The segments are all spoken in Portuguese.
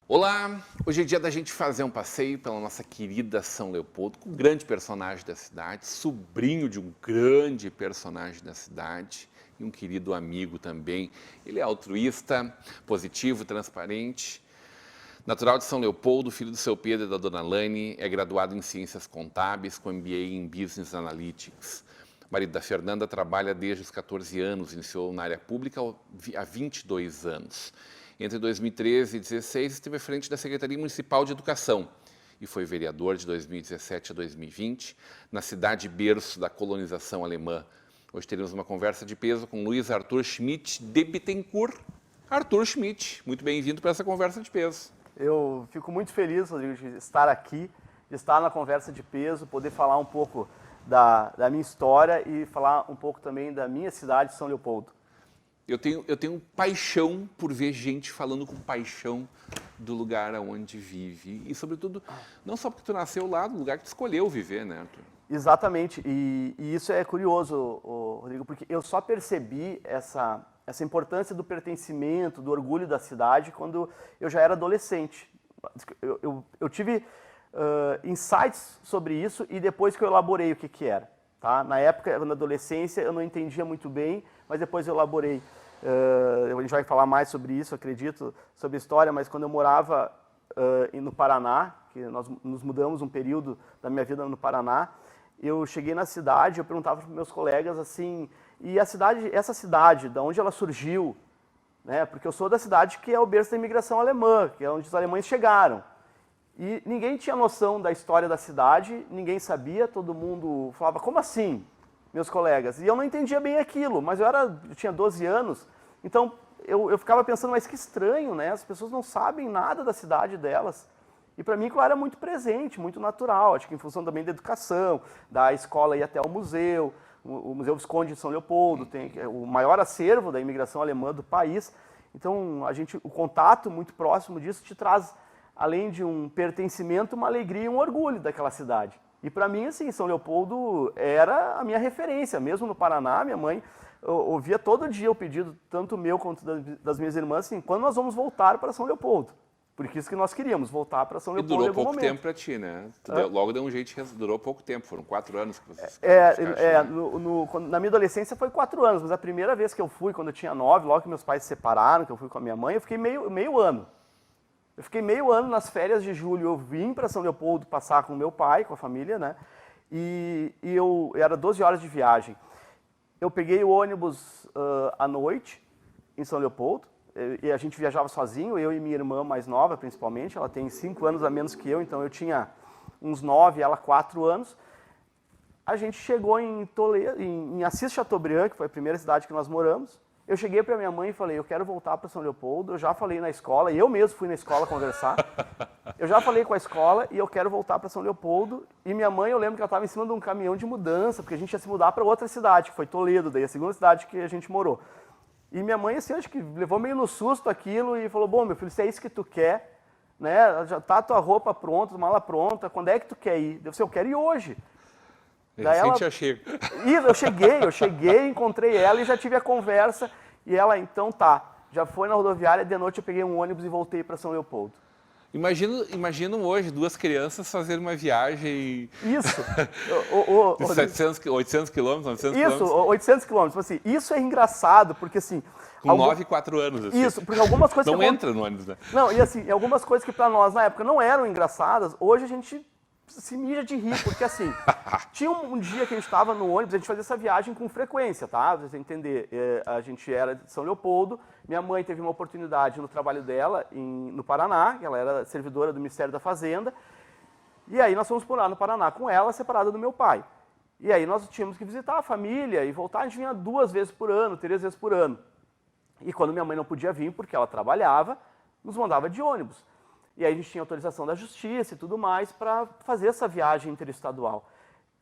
Olá! Hoje é dia da gente fazer um passeio pela nossa querida São Leopoldo, com um grande personagem da cidade, sobrinho de um grande personagem da cidade e um querido amigo também. Ele é altruísta, positivo, transparente, natural de São Leopoldo, filho do seu Pedro e da dona Lane, é graduado em Ciências Contábeis com MBA em Business Analytics. O marido da Fernanda trabalha desde os 14 anos, iniciou na área pública há 22 anos. Entre 2013 e 2016, esteve à frente da Secretaria Municipal de Educação e foi vereador de 2017 a 2020 na cidade berço da colonização alemã. Hoje teremos uma conversa de peso com Luiz Arthur Schmidt de Bittencourt. Arthur Schmidt, muito bem-vindo para essa conversa de peso. Eu fico muito feliz, Rodrigo, de estar aqui, de estar na conversa de peso, poder falar um pouco da minha história e falar um pouco também da minha cidade, São Leopoldo. Eu tenho paixão por ver gente falando com paixão do lugar onde vive. E, sobretudo, não só porque tu nasceu lá, do lugar que tu escolheu viver, né, Arthur? Exatamente. E isso é curioso, Rodrigo, porque eu só percebi essa importância do pertencimento, do orgulho da cidade, quando eu já era adolescente. Eu tive insights sobre isso e depois que eu elaborei o que era. Tá? Na época, na adolescência, eu não entendia muito bem, mas depois eu elaborei. A gente vai falar mais sobre isso, acredito, sobre a história, mas quando eu morava no Paraná, que nós nos mudamos um período da minha vida no Paraná, eu cheguei na cidade, eu perguntava para meus colegas assim, e essa cidade, de onde ela surgiu? Né? Porque eu sou da cidade que é o berço da imigração alemã, que é onde os alemães chegaram. E ninguém tinha noção da história da cidade, ninguém sabia, todo mundo falava, como assim, meus colegas? E eu não entendia bem aquilo, mas eu tinha 12 anos, então eu ficava pensando, mas que estranho, né? As pessoas não sabem nada da cidade delas. E para mim, claro, era muito presente, muito natural, acho que em função também da educação, da escola ir até o museu Museu Visconde de São Leopoldo, tem o maior acervo da imigração alemã do país. Então, o contato muito próximo disso te traz, além de um pertencimento, uma alegria e um orgulho daquela cidade. E para mim, assim, São Leopoldo era a minha referência. Mesmo no Paraná, minha mãe ouvia todo dia o pedido, tanto meu quanto das minhas irmãs, assim, quando nós vamos voltar para São Leopoldo? Porque isso que nós queríamos, voltar para São Leopoldo em algum momento. E durou pouco tempo para ti, né? Logo deu um jeito, durou pouco tempo, foram 4 anos que vocês na minha adolescência foi 4 anos, mas a primeira vez que eu fui, quando eu tinha 9, logo que meus pais se separaram, que eu fui com a minha mãe, eu fiquei meio ano. Eu fiquei meio ano nas férias de julho, eu vim para São Leopoldo passar com meu pai, com a família, né? E era 12 horas de viagem. Eu peguei o ônibus à noite, em São Leopoldo, e a gente viajava sozinho, eu e minha irmã mais nova, principalmente. Ela tem 5 anos a menos que eu, então eu tinha uns 9, ela 4 anos. A gente chegou em Toledo, em Assis Chateaubriand, que foi a primeira cidade que nós moramos. Eu cheguei para minha mãe e falei, eu quero voltar para São Leopoldo. Eu já falei na escola, e eu mesmo fui na escola conversar. Eu já falei com a escola e eu quero voltar para São Leopoldo. E minha mãe, eu lembro que ela estava em cima de um caminhão de mudança, porque a gente ia se mudar para outra cidade, que foi Toledo, daí a segunda cidade que a gente morou. E minha mãe, assim, acho que levou meio no susto aquilo e falou, bom, meu filho, se é isso que tu quer, né, já tá a tua roupa pronta, mala pronta, quando é que tu quer ir? Eu quero ir hoje. Daí ela... já chega. E eu cheguei, encontrei ela e já tive a conversa. E ela, então tá, já foi na rodoviária, de noite eu peguei um ônibus e voltei para São Leopoldo. Imagino hoje 2 crianças fazerem uma viagem... Isso. 800 quilômetros, 900 isso, quilômetros. 800 quilômetros. Assim, isso é engraçado, porque assim... Com 9 e 4 anos. Assim. Isso, porque algumas coisas... Não entra no ônibus, né? Não, e assim, algumas coisas que para nós na época não eram engraçadas, hoje a gente se mija de rir, porque assim, tinha um dia que a gente estava no ônibus, a gente fazia essa viagem com frequência, tá? Pra você entender, a gente era de São Leopoldo, minha mãe teve uma oportunidade no trabalho dela no Paraná, ela era servidora do Ministério da Fazenda, e aí nós fomos por lá no Paraná com ela, separada do meu pai. E aí nós tínhamos que visitar a família e voltar, a gente vinha 2 vezes por ano, 3 vezes por ano. E quando minha mãe não podia vir, porque ela trabalhava, nos mandava de ônibus. E aí a gente tinha autorização da justiça e tudo mais para fazer essa viagem interestadual.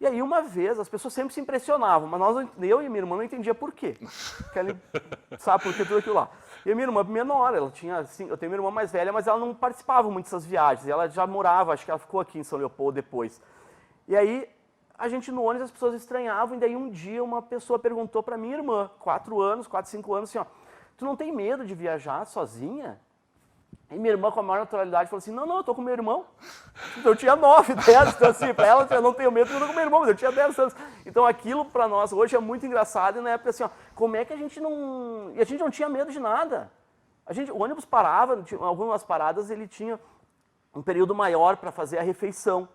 E aí, uma vez, as pessoas sempre se impressionavam, mas eu e minha irmã não entendia por quê. Sabe por que tudo aquilo lá? E a minha irmã menor, ela tinha, assim, eu tenho uma irmã mais velha, mas ela não participava muito dessas viagens. Ela já morava, acho que ela ficou aqui em São Leopoldo depois. E aí, a gente no ônibus, as pessoas estranhavam, e daí um dia uma pessoa perguntou para minha irmã, 4 anos, 4, 5 anos, assim, ó, tu não tem medo de viajar sozinha? E minha irmã, com a maior naturalidade, falou assim, não, eu tô com meu irmão. Então, eu tinha 9, 10, então assim, pra ela, eu não tenho medo, eu tô com meu irmão, mas eu tinha 10 anos. Então, aquilo pra nós hoje é muito engraçado, e na época assim, ó, como é que a gente não... E a gente não tinha medo de nada. O ônibus parava, algumas paradas ele tinha um período maior para fazer a refeição.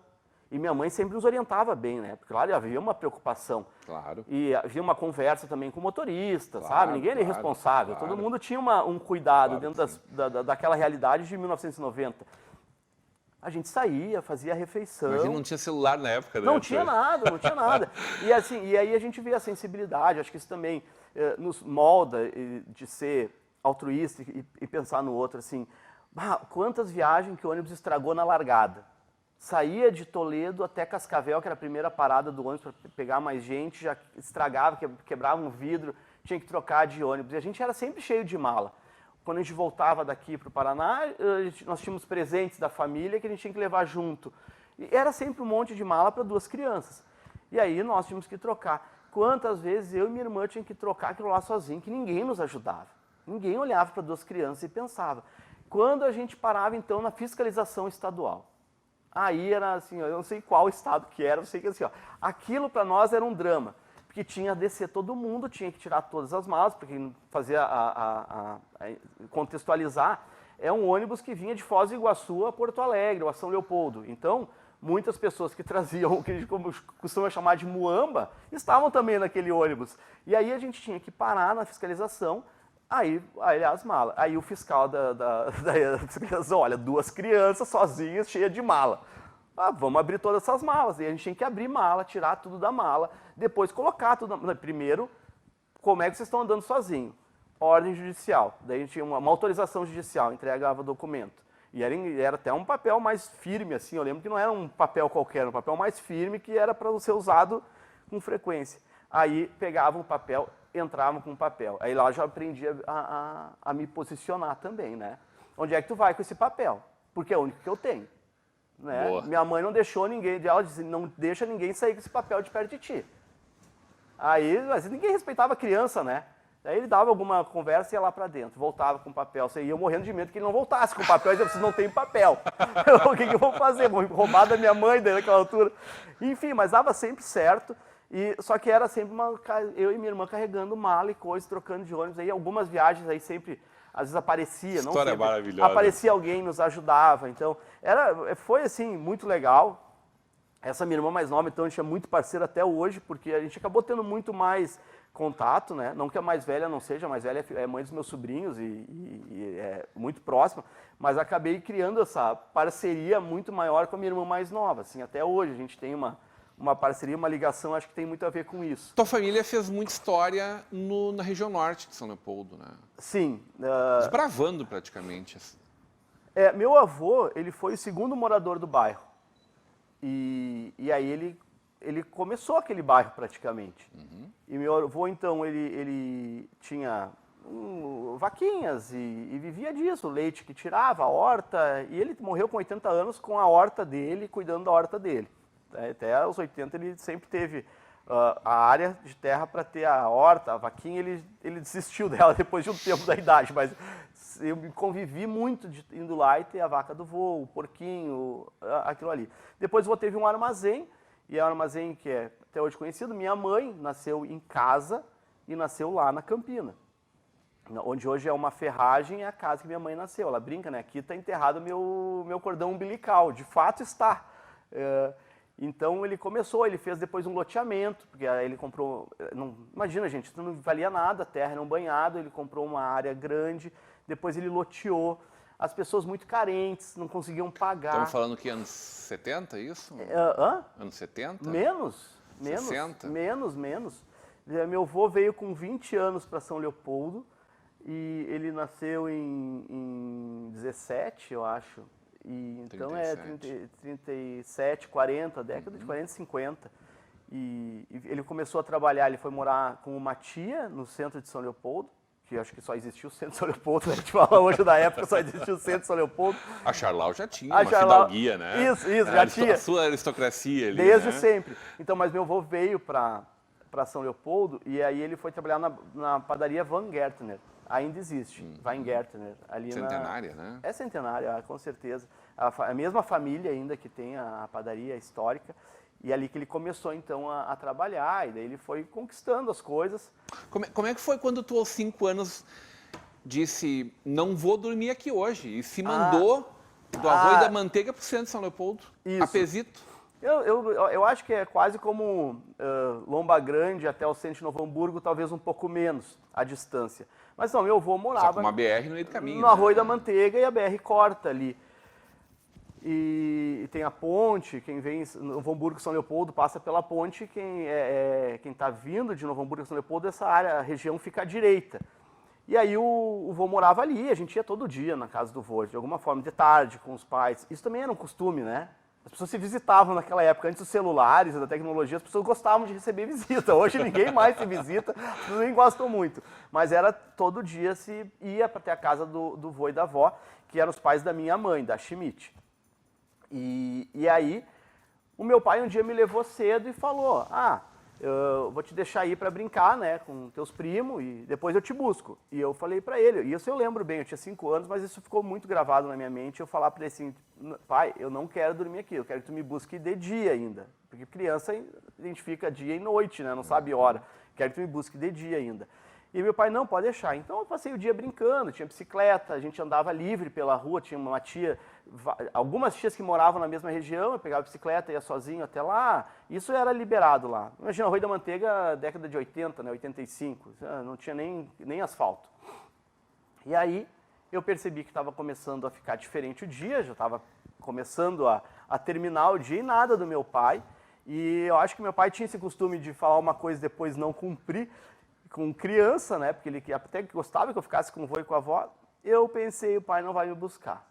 E minha mãe sempre nos orientava bem, né? Porque, claro, havia uma preocupação. Claro. E havia uma conversa também com o motorista, Claro, sabe? Ninguém era claro, irresponsável. claro. Todo mundo tinha um cuidado Claro dentro daquela realidade de 1990. A gente saía, fazia a refeição. Imagina, não tinha celular na época, né? Não tinha nada, não tinha nada. E, assim, e aí a gente vê a sensibilidade. Acho que isso também nos molda de ser altruísta e pensar no outro. Assim, quantas viagens que o ônibus estragou na largada. Saía de Toledo até Cascavel, que era a primeira parada do ônibus para pegar mais gente, já estragava, quebrava um vidro, tinha que trocar de ônibus. E a gente era sempre cheio de mala. Quando a gente voltava daqui para o Paraná, nós tínhamos presentes da família que a gente tinha que levar junto. E era sempre um monte de mala para 2 crianças. E aí nós tínhamos que trocar. Quantas vezes eu e minha irmã tínhamos que trocar aquilo lá sozinho, que ninguém nos ajudava. Ninguém olhava para 2 crianças e pensava. Quando a gente parava, então, na fiscalização estadual. Aí era assim, eu não sei qual estado que era, eu sei que assim, ó, aquilo para nós era um drama, porque tinha que descer todo mundo, tinha que tirar todas as malas, porque fazia contextualizar, é um ônibus que vinha de Foz do Iguaçu a Porto Alegre, ou a São Leopoldo. Então, muitas pessoas que traziam o que a gente costuma chamar de muamba, estavam também naquele ônibus. E aí a gente tinha que parar na fiscalização, aí as malas. Aí o fiscal da fiscalização, olha, 2 crianças sozinhas, cheias de mala. Vamos abrir todas essas malas. E a gente tinha que abrir mala, tirar tudo da mala, depois colocar tudo. Primeiro, como é que vocês estão andando sozinho? Ordem judicial. Daí a gente tinha uma autorização judicial, entregava o documento. E era até um papel mais firme, assim. Eu lembro que não era um papel qualquer, era um papel mais firme que era para ser usado com frequência. Aí pegavam o papel, entravam com o papel. Aí lá eu já aprendi a me posicionar também, né? Onde é que tu vai com esse papel? Porque é o único que eu tenho. Né? Minha mãe não deixou ninguém, ela disse, não deixa ninguém sair com esse papel de perto de ti. Aí, mas ninguém respeitava a criança, né? Aí ele dava alguma conversa e ia lá pra dentro, voltava com o papel. Você ia morrendo de medo que ele não voltasse com o papel e dizia, vocês não têm papel. O que eu vou fazer? Vou roubar da minha mãe daí naquela altura. Enfim, mas dava sempre certo. Só que era sempre eu e minha irmã carregando mala e coisa, trocando de ônibus. Aí algumas viagens aí sempre, às vezes aparecia, não História sempre, maravilhosa. aparecia alguém, nos ajudava. Então, foi assim, muito legal. Essa minha irmã mais nova, então a gente é muito parceiro até hoje, porque a gente acabou tendo muito mais contato, né? Não que a mais velha não seja, a mais velha é mãe dos meus sobrinhos e é muito próxima, mas acabei criando essa parceria muito maior com a minha irmã mais nova. Assim, até hoje a gente tem uma parceria, uma ligação, acho que tem muito a ver com isso. Tua família fez muita história na região norte de São Leopoldo, né? Sim. Desbravando praticamente. Meu avô, ele foi o segundo morador do bairro. E aí ele começou aquele bairro praticamente. Uhum. E meu avô, então, ele tinha vaquinhas e vivia disso, o leite que tirava, a horta, e ele morreu com 80 anos com a horta dele, cuidando da horta dele. Até os 80 ele sempre teve a área de terra para ter a horta, a vaquinha, ele desistiu dela depois de um tempo da idade, mas eu convivi muito indo lá e ter a vaca do vô, o porquinho, aquilo ali. Depois o vô teve um armazém, e é um armazém que é até hoje conhecido. Minha mãe nasceu em casa e nasceu lá na Campina, onde hoje é uma ferragem, é a casa que minha mãe nasceu. Ela brinca, né? Aqui está enterrado meu cordão umbilical, de fato está. Então ele fez depois um loteamento, porque aí ele comprou, imagina gente, não valia nada, a terra era um banhado, ele comprou uma área grande, depois ele loteou, as pessoas muito carentes, não conseguiam pagar. Estamos falando que anos 70, isso? Anos 70? Menos, 60? menos. Meu avô veio com 20 anos para São Leopoldo, e ele nasceu em 17, eu acho. Então 37. 37, 40, década de 40 e 50. E ele começou a trabalhar, ele foi morar com uma tia no centro de São Leopoldo, que acho que só existia o centro de São Leopoldo, né? A gente fala hoje da época, só existia o centro de São Leopoldo. A Charlau já tinha A uma Charlau- fidalguia, né? Isso, já tinha. A sua aristocracia ali, Desde né? sempre. Então, mas meu avô veio para São Leopoldo e aí ele foi trabalhar na padaria Van Gertner. Ainda existe, Van Gertner. Ali Centenária, né? É centenária, com certeza. A mesma família ainda que tem a padaria histórica. E ali que ele começou, então, a trabalhar. E daí ele foi conquistando as coisas. Como é que foi quando tu, aos 5 anos, disse, não vou dormir aqui hoje? E se mandou do Arroio da Manteiga para o centro de São Leopoldo? Isso. A Pezito? Eu acho que é quase como Lomba Grande até o centro de Novo Hamburgo, talvez um pouco menos a distância. Mas não, meu avô Só morava com uma BR no meio do caminho. no Arroio da Manteiga e a BR corta ali. E tem a ponte, quem vem Novo Hamburgo, São Leopoldo, passa pela ponte, quem está vindo de Novo Hamburgo, São Leopoldo, essa área, a região fica à direita. E aí o vô morava ali, a gente ia todo dia na casa do vô, de alguma forma, de tarde, com os pais. Isso também era um costume, né? As pessoas se visitavam naquela época, antes dos celulares e da tecnologia, as pessoas gostavam de receber visita. Hoje ninguém mais se visita, as pessoas nem gostam muito. Mas era todo dia se ia até a casa do vô e da avó, que eram os pais da minha mãe, da Schmidt. E aí, o meu pai um dia me levou cedo e falou, eu vou te deixar aí para brincar, né, com teus primos e depois eu te busco. E eu falei para ele, e isso eu lembro bem, eu tinha 5 anos, mas isso ficou muito gravado na minha mente, eu falar para ele assim, pai, eu não quero dormir aqui, eu quero que tu me busque de dia ainda. Porque criança identifica dia e noite, né, não sabe hora. Quero que tu me busque de dia ainda. E meu pai, não, pode deixar. Então eu passei o dia brincando, tinha bicicleta, a gente andava livre pela rua, tinha uma tia, algumas tias que moravam na mesma região, eu pegava a bicicleta, ia sozinho até lá, isso era liberado lá. Imagina, Arroio da Manteiga, década de 80, né, 85, não tinha nem asfalto. E aí eu percebi que estava começando a ficar diferente o dia, já estava começando a terminar o dia e nada do meu pai. E eu acho que meu pai tinha esse costume de falar uma coisa e depois não cumprir, com criança, né, porque ele até gostava que eu ficasse com o vô e com a avó. Eu pensei, o pai não vai me buscar.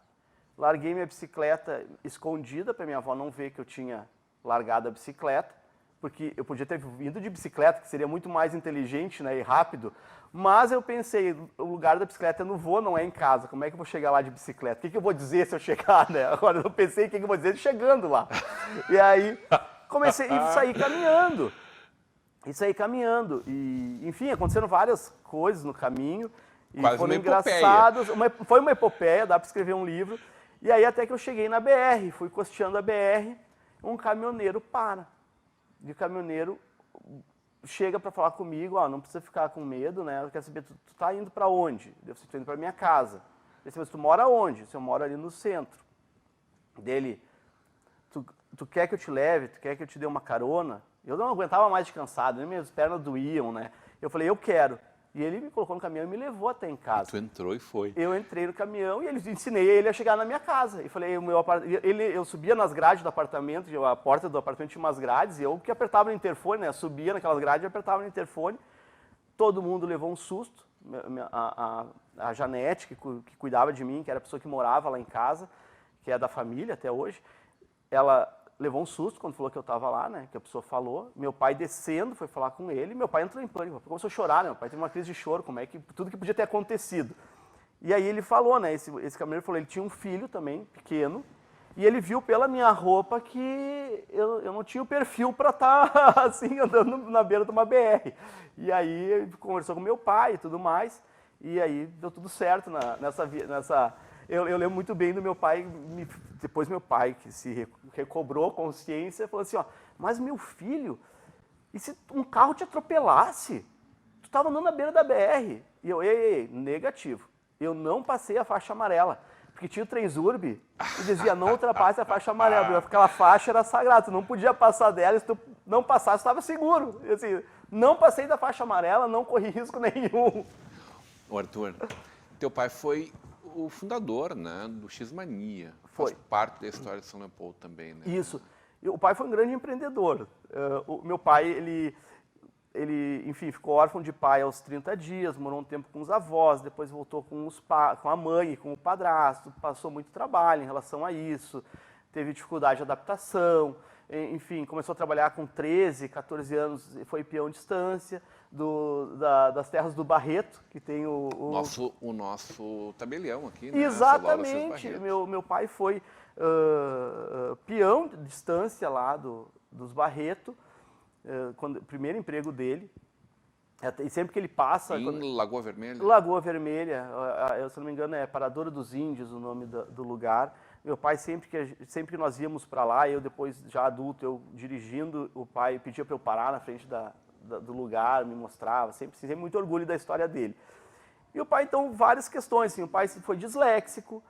Larguei minha bicicleta escondida para minha avó não ver que eu tinha largado a bicicleta, porque eu podia ter vindo de bicicleta, que seria muito mais inteligente, né, e rápido, mas eu pensei, o lugar da bicicleta é no vô, não é em casa, como é que eu vou chegar lá de bicicleta? O que eu vou dizer se eu chegar, né? Agora eu pensei o que eu vou dizer chegando lá. E aí comecei a sair caminhando. E, enfim, aconteceram várias coisas no caminho. E quase foram uma engraçadas. Foi uma epopeia, dá para escrever um livro. E aí até que eu cheguei na BR, fui costeando a BR, um caminhoneiro para. E o caminhoneiro chega para falar comigo, não precisa ficar com medo, né? Eu quero saber, tu tá indo para onde? Eu disse, tô indo para minha casa. Eu disse, mas tu mora onde? Eu moro ali no centro. Dele, tu quer que eu te leve? Tu quer que eu te dê uma carona? Eu não aguentava mais de cansado, minhas pernas doíam, né? Eu falei, eu quero. E ele me colocou no caminhão e me levou até em casa. E tu entrou e foi. Eu entrei no caminhão e ensinei ele a chegar na minha casa. E falei, eu subia nas grades do apartamento, a porta do apartamento tinha umas grades, e eu que apertava no interfone, né? Subia naquelas grades e apertava no interfone. Todo mundo levou um susto. A Janete, que cuidava de mim, que era a pessoa que morava lá em casa, que é da família até hoje, ela levou um susto quando falou que eu estava lá, né? Que a pessoa falou. Meu pai descendo, foi falar com ele. Meu pai entrou em pânico, começou a chorar, né? Meu pai teve uma crise de choro, tudo que podia ter acontecido. E aí ele falou, né? Esse caminhoneiro falou, ele tinha um filho também, pequeno, e ele viu pela minha roupa que eu não tinha o perfil para estar assim, andando na beira de uma BR. E aí ele conversou com meu pai e tudo mais, e aí deu tudo certo nessa. Eu lembro muito bem do meu pai, depois meu pai, que se recobrou a consciência, falou assim, mas meu filho, e se um carro te atropelasse? Tu estava andando na beira da BR. E eu, ei, negativo. Eu não passei a faixa amarela, porque tinha o Transurb e dizia, não ultrapasse a faixa amarela, porque aquela faixa era sagrada, tu não podia passar dela, e se tu não passasse, estava seguro. E assim, não passei da faixa amarela, não corri risco nenhum. Ô Arthur, teu pai foi o fundador, né, do X-Mania. Foi. Faz parte da história de São Leopoldo também, né? Isso. O pai foi um grande empreendedor. O meu pai, ele, enfim, ficou órfão de pai aos 30 dias, morou um tempo com os avós, depois voltou com a mãe e com o padrasto, passou muito trabalho em relação a isso, teve dificuldade de adaptação. enfim, começou a trabalhar com 13, 14 anos, e foi peão de estância das terras do Barreto, que tem O nosso tabelião aqui, né? Exatamente. Meu pai foi peão de estância lá dos Barreto, o primeiro emprego dele. E sempre que ele passa... Lagoa Vermelha? Lagoa Vermelha, se não me engano é Paradouro dos Índios o nome do lugar. Meu pai, sempre que nós íamos para lá, eu depois, já adulto, eu dirigindo, o pai pedia para eu parar na frente do lugar, me mostrava, sempre muito orgulho da história dele. E o pai, então, várias questões, assim, o pai foi disléxico,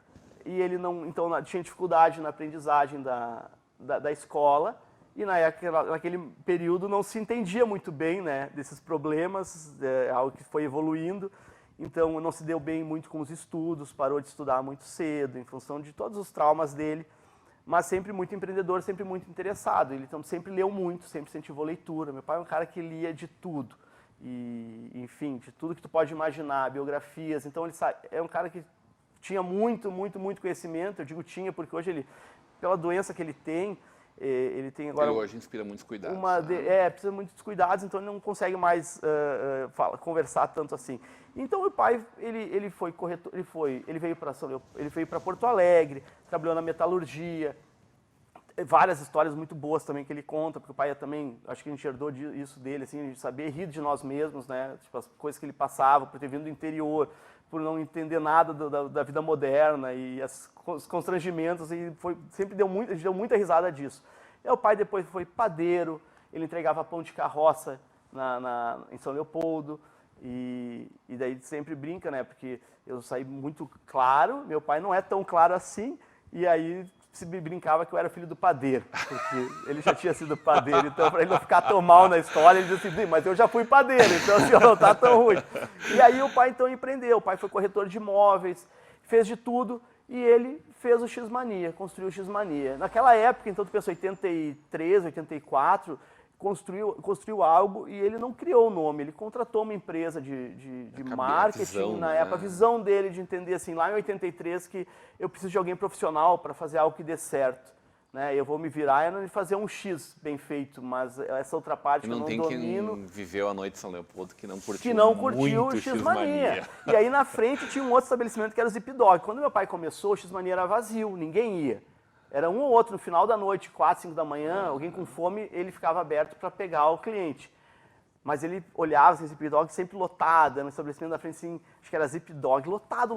e ele então, tinha dificuldade na aprendizagem da escola, e naquele período não se entendia muito bem, né, desses problemas, algo que foi evoluindo. Então, não se deu bem muito com os estudos, parou de estudar muito cedo, em função de todos os traumas dele, mas sempre muito empreendedor, sempre muito interessado. Ele então, sempre leu muito, sempre incentivou leitura. Meu pai é um cara que lia de tudo, e, enfim, de tudo que tu pode imaginar, biografias. Então, ele é um cara que tinha muito conhecimento. Eu digo tinha porque hoje pela doença que ele tem agora... Ele hoje inspira muitos cuidados. Precisa de muitos cuidados, então ele não consegue mais conversar tanto assim. Então o pai, ele foi corretor, ele veio para Porto Alegre, trabalhou na metalurgia, várias histórias muito boas também que ele conta, porque o pai também, acho que a gente herdou isso dele, assim, a gente saber rir de nós mesmos, né, tipo, as coisas que ele passava, por ter vindo do interior, por não entender nada da vida moderna e os constrangimentos, e sempre a gente deu muita risada disso. E o pai depois foi padeiro, ele entregava pão de carroça em São Leopoldo, e daí sempre brinca, né, porque eu saí muito claro, meu pai não é tão claro assim, e aí se brincava que eu era filho do padeiro, porque ele já tinha sido padeiro, então para ele não ficar tão mal na história, ele disse assim, mas eu já fui padeiro, então assim, não tá tão ruim. E aí o pai então empreendeu, o pai foi corretor de imóveis, fez de tudo, e ele fez o X-Mania, construiu o X-Mania. Naquela época, então tu pensa 83, 84, construiu algo, e ele não criou o nome, ele contratou uma empresa de marketing, na época, a visão dele de entender assim, lá em 83, que eu preciso de alguém profissional para fazer algo que dê certo. Né? Eu vou me virar e fazer um X bem feito, mas essa outra parte que eu não domino... Não tem quem viveu a noite de São Leopoldo que não curtiu o X-Mania. E aí na frente tinha um outro estabelecimento que era o Zip Dog. Quando meu pai começou, o X-Mania era vazio, ninguém ia. Era um ou outro no final da noite, 4, 5 da manhã, alguém com fome, ele ficava aberto para pegar o cliente. Mas ele olhava assim, Zip Dog sempre lotado, no estabelecimento da frente, assim, acho que era Zip Dog, lotado,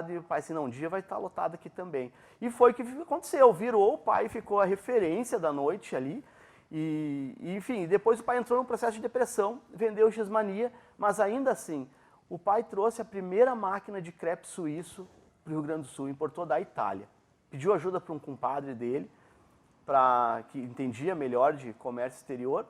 e o pai assim, não, um dia vai estar lotado aqui também. E foi o que aconteceu, virou, o pai ficou a referência da noite ali, e enfim, depois o pai entrou num processo de depressão, vendeu o X-Mania, mas ainda assim, o pai trouxe a primeira máquina de crepe suíço para o Rio Grande do Sul, importou da Itália. Pediu ajuda para um compadre dele, que entendia melhor de comércio exterior,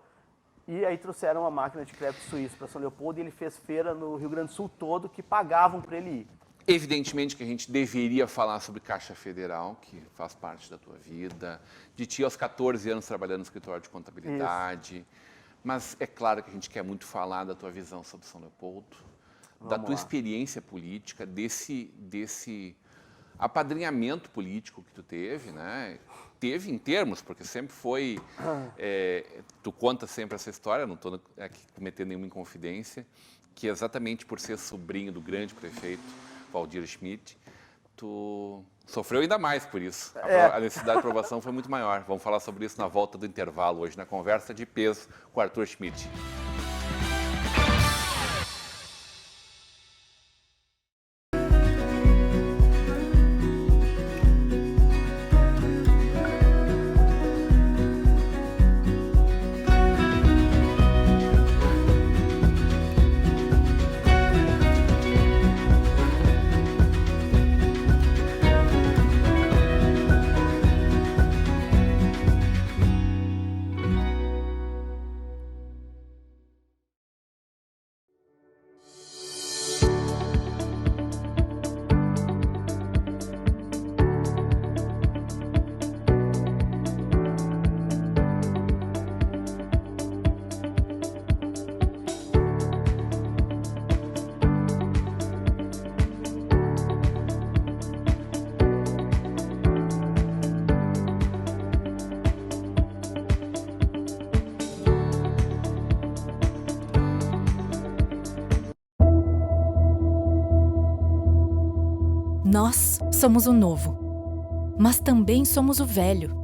e aí trouxeram uma máquina de crepe suíço para São Leopoldo, e ele fez feira no Rio Grande do Sul todo, que pagavam para ele ir. Evidentemente que a gente deveria falar sobre Caixa Federal, que faz parte da tua vida, de ti aos 14 anos trabalhando no escritório de contabilidade, isso. Mas é claro que a gente quer muito falar da tua visão sobre São Leopoldo, da tua experiência política, desse apadrinhamento político que tu teve, né? Teve em termos, porque sempre foi... tu conta sempre essa história, não estou aqui cometendo nenhuma inconfidência, que exatamente por ser sobrinho do grande prefeito Valdir Schmidt, tu sofreu ainda mais por isso. A necessidade de aprovação foi muito maior. Vamos falar sobre isso na volta do intervalo, hoje na Conversa de Peso com Arthur Schmidt. Nós somos o novo, mas também somos o velho.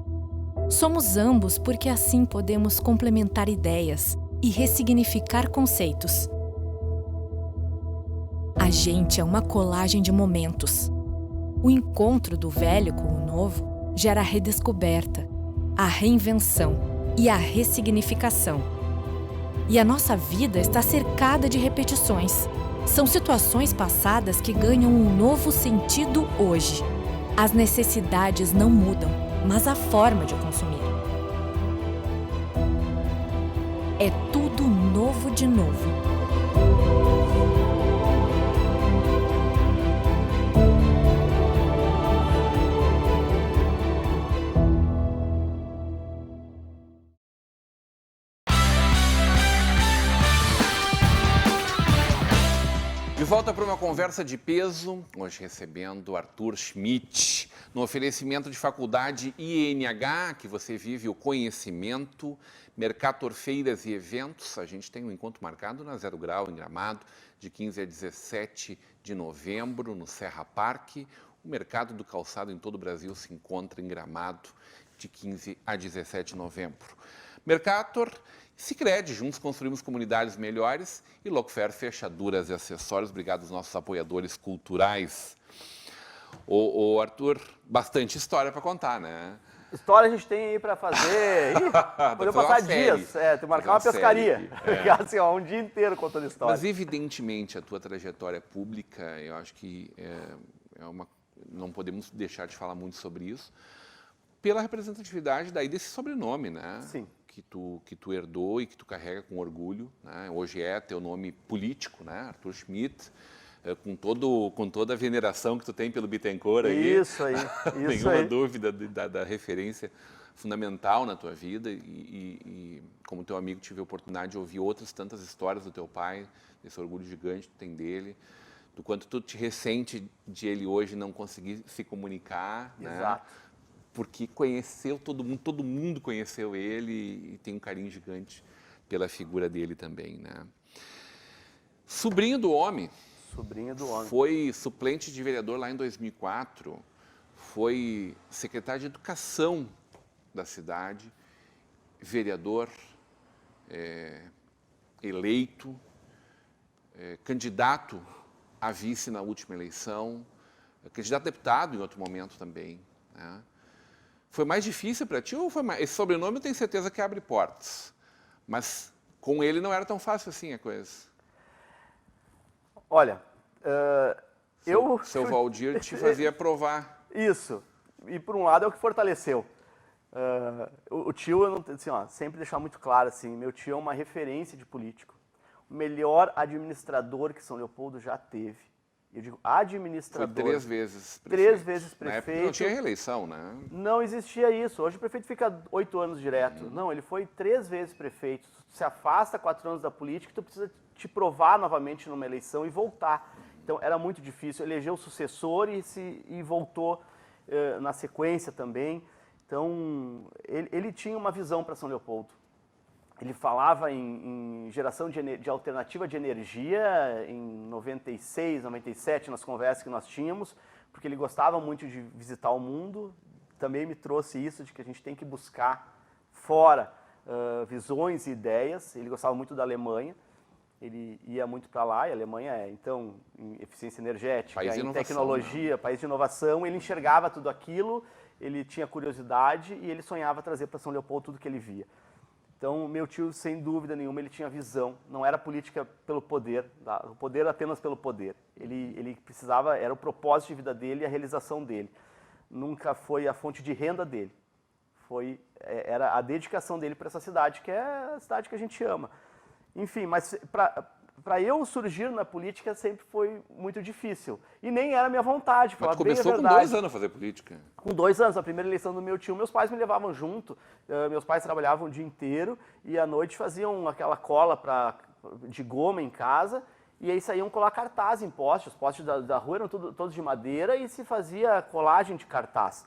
Somos ambos porque assim podemos complementar ideias e ressignificar conceitos. A gente é uma colagem de momentos. O encontro do velho com o novo gera a redescoberta, a reinvenção e a ressignificação. E a nossa vida está cercada de repetições. São situações passadas que ganham um novo sentido hoje. As necessidades não mudam, mas a forma de consumir. É tudo novo de novo. De volta para uma conversa de peso, hoje recebendo Arthur Schmidt, no oferecimento de faculdade INH, que você vive o conhecimento, Mercator Feiras e Eventos. A gente tem um encontro marcado na Zero Grau, em Gramado, de 15 a 17 de novembro, no Serra Parque. O mercado do calçado em todo o Brasil se encontra em Gramado, de 15 a 17 de novembro. Mercator, Sicredi, juntos construímos comunidades melhores, e Locfer, fechaduras e acessórios. Obrigado aos nossos apoiadores culturais. Ô Arthur, bastante história para contar, né? História a gente tem aí para fazer. Podemos passar dias. Tem que marcar uma pescaria. Assim, ó, um dia inteiro contando história. Mas, evidentemente, a tua trajetória pública, eu acho que não podemos deixar de falar muito sobre isso, pela representatividade daí desse sobrenome, né? Sim. Que tu herdou e que tu carrega com orgulho, né? Hoje é teu nome político, né? Arthur Schmidt, com toda a veneração que tu tem pelo Bittencourt aí. Isso aí. Nenhuma dúvida da referência fundamental na tua vida e como teu amigo tive a oportunidade de ouvir outras tantas histórias do teu pai, desse orgulho gigante que tu tem dele, do quanto tu te ressente de ele hoje não conseguir se comunicar, Exato. né? Porque conheceu todo mundo conheceu ele e tem um carinho gigante pela figura dele também, né? Sobrinho do homem. Sobrinho do homem. Foi suplente de vereador lá em 2004, foi secretário de Educação da cidade, vereador eleito, candidato a vice na última eleição, candidato a deputado em outro momento também, né? Foi mais difícil para ti ou foi mais... Esse sobrenome eu tenho certeza que abre portas, mas com ele não era tão fácil assim a coisa. Olha, Seu Valdir te fazia provar. Isso. E por um lado é o que fortaleceu. O tio, assim, sempre deixar muito claro, assim, meu tio é uma referência de político. O melhor administrador que São Leopoldo já teve. Eu digo administrador. Foi 3 vezes prefeito. 3 vezes prefeito. Na época não tinha reeleição, né? Não existia isso. Hoje o prefeito fica 8 anos direto. Não, ele foi 3 vezes prefeito. Se afasta 4 anos da política, tu precisa te provar novamente numa eleição e voltar. Então era muito difícil. Elegeu o sucessor e voltou na sequência também. Então ele tinha uma visão para São Leopoldo. Ele falava em geração de alternativa de energia em 96, 97, nas conversas que nós tínhamos, porque ele gostava muito de visitar o mundo. Também me trouxe isso de que a gente tem que buscar fora visões e ideias. Ele gostava muito da Alemanha, ele ia muito para lá, e a Alemanha então, em eficiência energética, em tecnologia, né? País de inovação. Ele enxergava tudo aquilo, ele tinha curiosidade e ele sonhava trazer para São Leopoldo tudo que ele via. Então, meu tio, sem dúvida nenhuma, ele tinha visão. Não era política pelo poder, o poder apenas pelo poder. Ele precisava, era o propósito de vida dele e a realização dele. Nunca foi a fonte de renda dele. Era a dedicação dele para essa cidade, que é a cidade que a gente ama. Enfim, mas para eu surgir na política sempre foi muito difícil. E nem era minha vontade, falar bem a verdade. Mas tu começou com 2 anos a fazer política? Com 2 anos, a primeira eleição do meu tio, meus pais me levavam junto. Meus pais trabalhavam o dia inteiro e à noite faziam aquela cola de goma em casa. E aí saíam colar cartaz em postes. Os postes da rua eram todos de madeira e se fazia colagem de cartaz.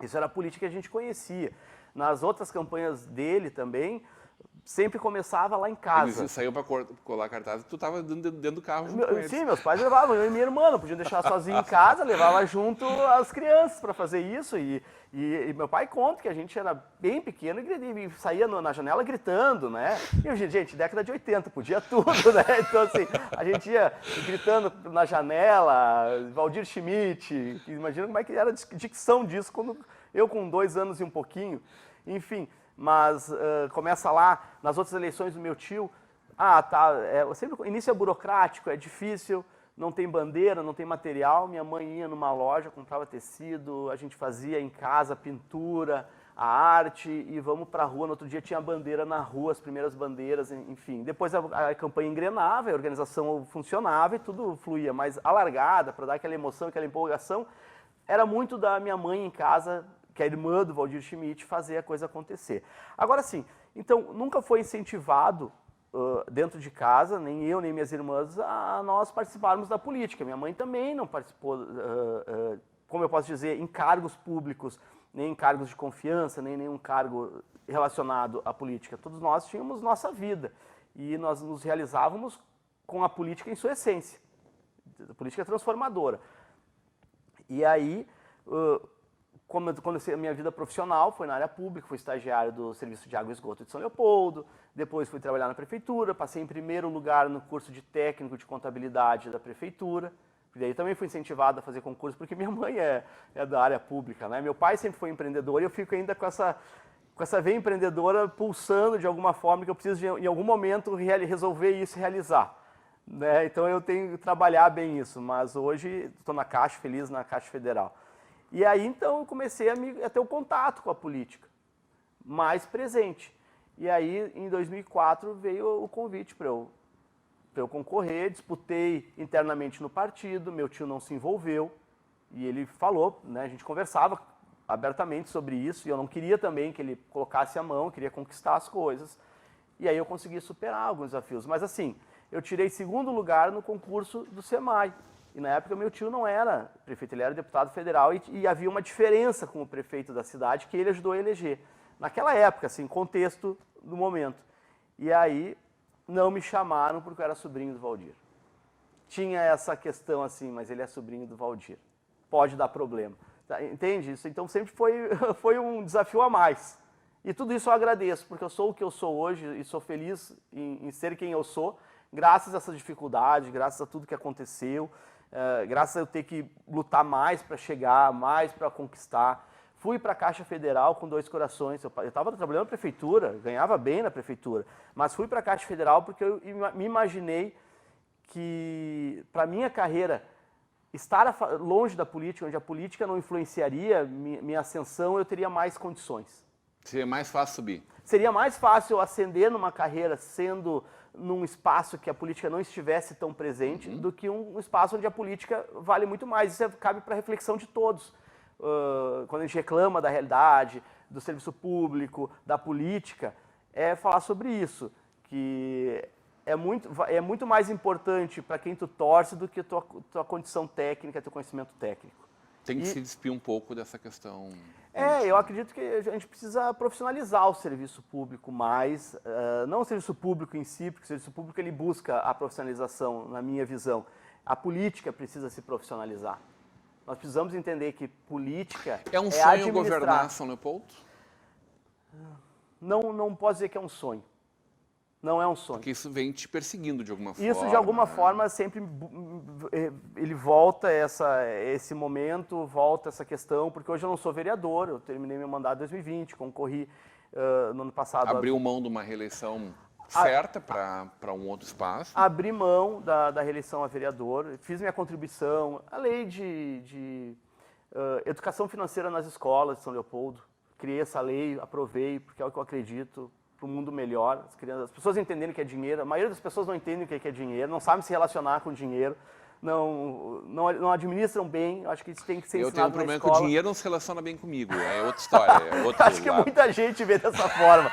Isso era a política que a gente conhecia. Nas outras campanhas dele também, sempre começava lá em casa. Eles saíam para colar cartaz e tu estava dentro do carro junto com eles. Sim, meus pais levavam, eu e minha irmã, não podiam deixar sozinho em casa, levava junto as crianças para fazer isso. E meu pai conta que a gente era bem pequeno e saía na janela gritando, né? E, gente, década de 80, podia tudo, né? Então, assim, a gente ia gritando na janela, Valdir Schmidt, imagina como é que era a dicção disso, quando eu com 2 anos e um pouquinho, enfim. Mas começa lá, nas outras eleições do meu tio, sempre, o início é burocrático, é difícil, não tem bandeira, não tem material. Minha mãe ia numa loja, comprava tecido, a gente fazia em casa pintura, a arte e vamos para a rua. No outro dia tinha bandeira na rua, as primeiras bandeiras, enfim. Depois a campanha engrenava, a organização funcionava e tudo fluía, mas a largada, para dar aquela emoção, aquela empolgação, era muito da minha mãe em casa, que é a irmã do Valdir Schmidt, fazer a coisa acontecer. Agora sim, então nunca foi incentivado dentro de casa, nem eu, nem minhas irmãs, a nós participarmos da política. Minha mãe também não participou, como eu posso dizer, em cargos públicos, nem em cargos de confiança, nem nenhum cargo relacionado à política. Todos nós tínhamos nossa vida e nós nos realizávamos com a política em sua essência, a política transformadora. E aí, quando a minha vida profissional foi na área pública, fui estagiário do Serviço de Água e Esgoto de São Leopoldo, depois fui trabalhar na prefeitura, passei em primeiro lugar no curso de técnico de contabilidade da prefeitura, e daí também fui incentivado a fazer concurso, porque minha mãe é da área pública, né? Meu pai sempre foi empreendedor e eu fico ainda com essa veia empreendedora pulsando de alguma forma, que eu preciso em algum momento resolver isso e realizar. Né? Então eu tenho que trabalhar bem isso, mas hoje estou na Caixa, feliz na Caixa Federal. E aí, então, eu comecei a ter o contato com a política, mais presente. E aí, em 2004, veio o convite para eu concorrer, disputei internamente no partido, meu tio não se envolveu, e ele falou, né, a gente conversava abertamente sobre isso, e eu não queria também que ele colocasse a mão, eu queria conquistar as coisas. E aí eu consegui superar alguns desafios. Mas assim, eu tirei 2º lugar no concurso do SEMAI. E na época meu tio não era prefeito, ele era deputado federal e havia uma diferença com o prefeito da cidade que ele ajudou a eleger. Naquela época, assim, contexto do momento. E aí não me chamaram porque eu era sobrinho do Valdir. Tinha essa questão assim, mas ele é sobrinho do Valdir. Pode dar problema. Entende isso? Então sempre foi um desafio a mais. E tudo isso eu agradeço, porque eu sou o que eu sou hoje e sou feliz em ser quem eu sou, graças a essa dificuldade, graças a tudo que aconteceu. Graças a eu ter que lutar mais para chegar, mais para conquistar. Fui para a Caixa Federal com 2 corações. Eu estava trabalhando na prefeitura, ganhava bem na prefeitura, mas fui para a Caixa Federal porque eu me imaginei que, para minha carreira, estar longe da política, onde a política não influenciaria minha ascensão, eu teria mais condições. Seria mais fácil subir. Seria mais fácil eu ascender numa carreira sendo num espaço que a política não estivesse tão presente, do que um espaço onde a política vale muito mais. Isso cabe para a reflexão de todos. Quando a gente reclama da realidade, do serviço público, da política, é falar sobre isso, que é muito mais importante para quem tu torce do que tua condição técnica, teu conhecimento técnico. Tem que se despir um pouco dessa questão. Eu acredito que a gente precisa profissionalizar o serviço público mais, não o serviço público em si, porque o serviço público ele busca a profissionalização, na minha visão. A política precisa se profissionalizar. Nós precisamos entender que política é um sonho governar São Leopoldo? Não posso dizer que é um sonho. Não é um sonho. Porque isso vem te perseguindo de alguma forma. Isso, de alguma forma, sempre ele volta esse momento, volta essa questão, porque hoje eu não sou vereador, eu terminei meu mandato em 2020, concorri no ano passado. Abriu mão de uma reeleição certa para um outro espaço? Abri mão da reeleição a vereador, fiz minha contribuição, a lei de educação financeira nas escolas de São Leopoldo, criei essa lei, aprovei, porque é o que eu acredito, para um mundo melhor, as pessoas entenderem que é dinheiro. A maioria das pessoas não entendem o que é dinheiro, não sabem se relacionar com dinheiro, não administram bem. Acho que isso tem que ser ensinado na escola. Eu tenho um problema que o dinheiro não se relaciona bem comigo, é outra história. É outro Acho que muita gente vê dessa forma,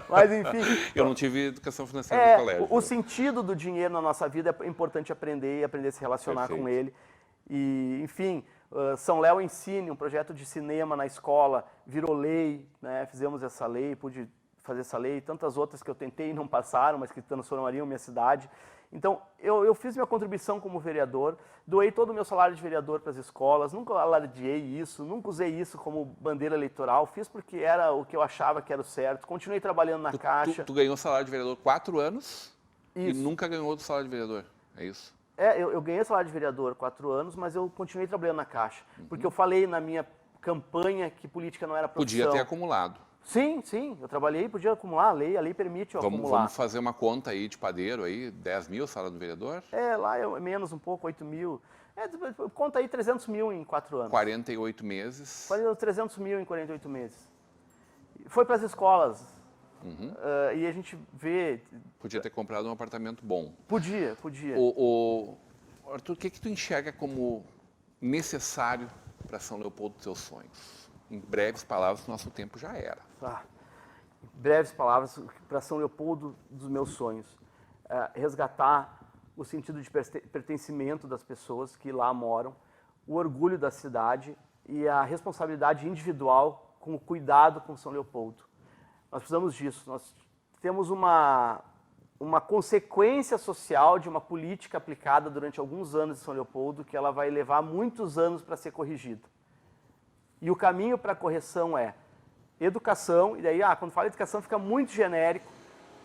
mas enfim. Eu não tive educação financeira no colégio. O sentido do dinheiro na nossa vida é importante aprender e aprender a se relacionar com ele. E, enfim, São Léo Ensine, um projeto de cinema na escola, virou lei, né? Fizemos essa lei, pude fazer essa lei, tantas outras que eu tentei e não passaram, mas que transformariam minha cidade. Então, eu fiz minha contribuição como vereador, doei todo o meu salário de vereador para as escolas, nunca alardeei isso, nunca usei isso como bandeira eleitoral, fiz porque era o que eu achava que era o certo, continuei trabalhando na Caixa. Tu ganhou salário de vereador 4 anos Isso. e nunca ganhou do salário de vereador, é isso? Eu ganhei salário de vereador 4 anos, mas eu continuei trabalhando na Caixa, porque eu falei na minha campanha que política não era profissão. Podia ter acumulado. Sim, eu trabalhei, podia acumular, a lei permite eu acumular. Vamos fazer uma conta aí de padeiro aí, 10 mil salário do vereador? Lá é menos um pouco, 8 mil. Conta aí 300 mil em 4 anos. 48 meses. 300 mil em 48 meses. Foi para as escolas. E a gente vê... Podia ter comprado um apartamento bom. Podia. Arthur, o que tu enxerga como necessário para São Leopoldo dos teus sonhos? Em breves palavras, nosso tempo já era. Em breves palavras, para São Leopoldo dos meus sonhos. Resgatar o sentido de pertencimento das pessoas que lá moram, o orgulho da cidade e a responsabilidade individual com o cuidado com São Leopoldo. Nós precisamos disso. Nós temos uma consequência social de uma política aplicada durante alguns anos em São Leopoldo que ela vai levar muitos anos para ser corrigida. E o caminho para a correção é educação, e daí, quando fala educação fica muito genérico,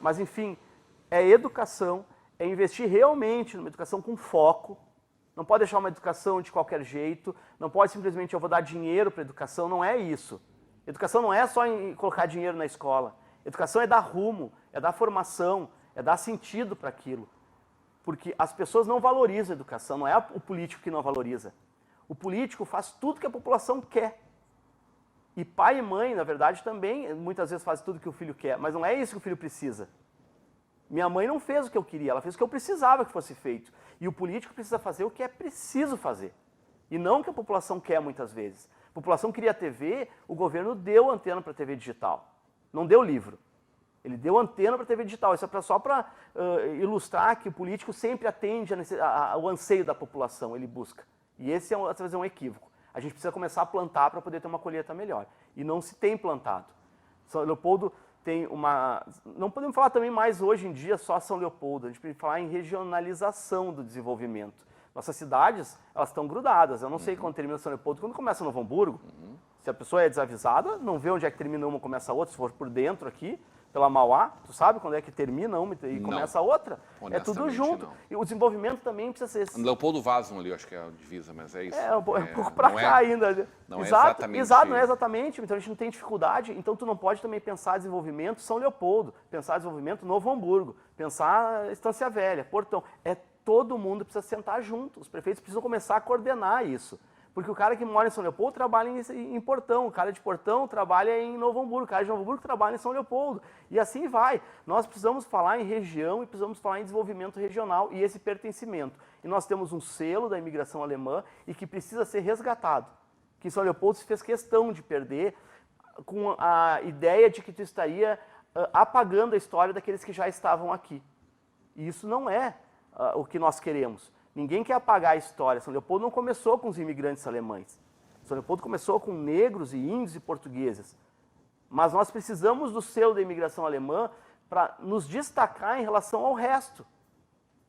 mas enfim, é educação, é investir realmente numa educação com foco, não pode deixar uma educação de qualquer jeito, não pode simplesmente eu vou dar dinheiro para a educação, não é isso. Educação não é só em colocar dinheiro na escola, educação é dar rumo, é dar formação, é dar sentido para aquilo. Porque as pessoas não valorizam a educação, não é o político que não valoriza. O político faz tudo que a população quer. E pai e mãe, na verdade, também muitas vezes fazem tudo que o filho quer, mas não é isso que o filho precisa. Minha mãe não fez o que eu queria, ela fez o que eu precisava que fosse feito. E o político precisa fazer o que é preciso fazer. E não o que a população quer muitas vezes. A população queria TV, o governo deu antena para a TV digital. Não deu livro. Ele deu antena para a TV digital. Isso é só para ilustrar que o político sempre atende ao anseio da população, ele busca. E esse às vezes é um equívoco. A gente precisa começar a plantar para poder ter uma colheita melhor. E não se tem plantado. São Leopoldo tem uma... Não podemos falar também mais hoje em dia só São Leopoldo. A gente precisa falar em regionalização do desenvolvimento. Nossas cidades, elas estão grudadas. Eu não sei quando termina São Leopoldo, quando começa Novo Hamburgo. Se a pessoa é desavisada, não vê onde é que termina uma e começa a outra. Se for por dentro aqui, pela Mauá, tu sabe quando é que termina uma e começa a outra? É tudo junto. Não. E o desenvolvimento também precisa ser... Leopoldo Vazon ali, eu acho que é a divisa, mas é isso. É um pouco para cá ainda. Não é exatamente. Exato, não é exatamente. Então a gente não tem dificuldade. Então tu não pode também pensar desenvolvimento São Leopoldo, pensar desenvolvimento Novo Hamburgo, pensar Estância Velha, Portão. Todo mundo precisa sentar junto. Os prefeitos precisam começar a coordenar isso. Porque o cara que mora em São Leopoldo trabalha em Portão, o cara de Portão trabalha em Novo Hamburgo, o cara de Novo Hamburgo trabalha em São Leopoldo. E assim vai. Nós precisamos falar em região e precisamos falar em desenvolvimento regional e esse pertencimento. E nós temos um selo da imigração alemã e que precisa ser resgatado. Que em São Leopoldo se fez questão de perder com a ideia de que tu estaria apagando a história daqueles que já estavam aqui. E isso não é o que nós queremos. Ninguém quer apagar a história. São Leopoldo não começou com os imigrantes alemães. São Leopoldo começou com negros e índios e portugueses. Mas nós precisamos do selo da imigração alemã para nos destacar em relação ao resto.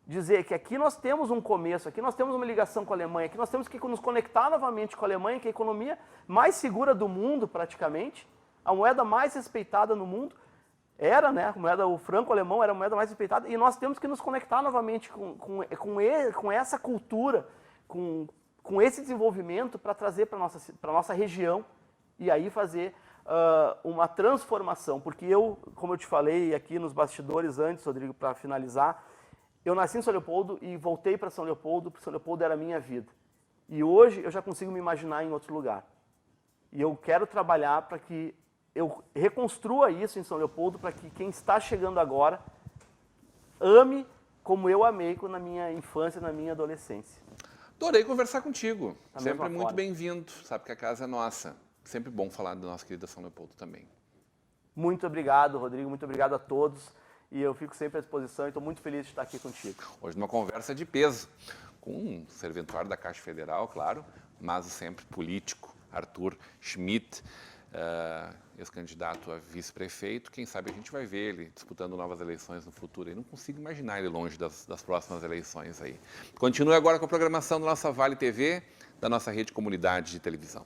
Dizer que aqui nós temos um começo, aqui nós temos uma ligação com a Alemanha, aqui nós temos que nos conectar novamente com a Alemanha, que é a economia mais segura do mundo, praticamente, a moeda mais respeitada no mundo. Era, né? O franco-alemão era a moeda mais respeitada e nós temos que nos conectar novamente com essa cultura, com esse desenvolvimento para trazer para a nossa região e aí fazer uma transformação. Porque eu, como eu te falei aqui nos bastidores antes, Rodrigo, para finalizar, eu nasci em São Leopoldo e voltei para São Leopoldo, porque São Leopoldo era a minha vida. E hoje eu já consigo me imaginar em outro lugar. E eu quero trabalhar para que eu reconstrua isso em São Leopoldo para que quem está chegando agora ame como eu amei na minha infância, na minha adolescência. Adorei conversar contigo. Da Sempre mesma muito forma. bem-vindo. Sabe que a casa é nossa. Sempre bom falar da nossa querida São Leopoldo também. Muito obrigado, Rodrigo. Muito obrigado a todos. E eu fico sempre à disposição e estou muito feliz de estar aqui contigo. Hoje numa conversa de peso, com um serventuário da Caixa Federal, claro, mas o sempre político, Arthur Schmidt. ex-candidato a vice-prefeito. Quem sabe a gente vai ver ele disputando novas eleições no futuro. Eu não consigo imaginar ele longe das próximas eleições aí. Continue agora com a programação da nossa Vale TV, da nossa rede comunidade de televisão.